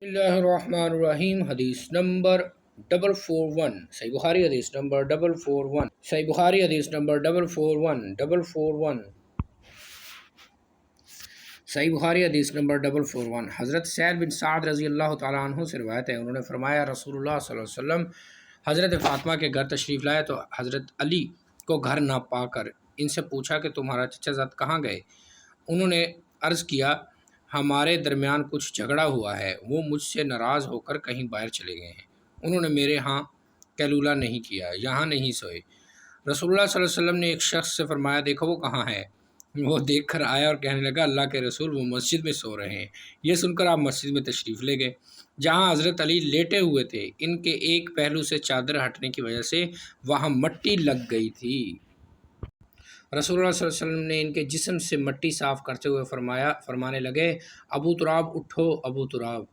اللہ الرحمن الرحیم حدیث نمبر 441 صحیح بخاری حدیث نمبر 441 صحیح بخاری حدیث نمبر 441 صحیح بخاری حدیث نمبر 441 حضرت سعد بن سعد رضی اللہ تعالیٰ عنہ سے روایت ہے، انہوں نے فرمایا رسول اللہ صلی اللہ علیہ وسلم حضرت فاطمہ کے گھر تشریف لائے تو حضرت علی کو گھر نہ پا کر ان سے پوچھا کہ تمہارا چچا زاد کہاں گئے؟ انہوں نے عرض کیا ہمارے درمیان کچھ جھگڑا ہوا ہے، وہ مجھ سے ناراض ہو کر کہیں باہر چلے گئے ہیں، انہوں نے میرے ہاں قیلولہ نہیں کیا، یہاں نہیں سوئے۔ رسول اللہ صلی اللہ علیہ وسلم نے ایک شخص سے فرمایا دیکھو وہ کہاں ہے؟ وہ دیکھ کر آیا اور کہنے لگا اللہ کے رسول وہ مسجد میں سو رہے ہیں۔ یہ سن کر آپ مسجد میں تشریف لے گئے جہاں حضرت علی لیٹے ہوئے تھے، ان کے ایک پہلو سے چادر ہٹنے کی وجہ سے وہاں مٹی لگ گئی تھی۔ رسول اللہ صلی اللہ علیہ وسلم نے ان کے جسم سے مٹی صاف کرتے ہوئے فرمانے لگے ابو تراب اٹھو ابو تراب۔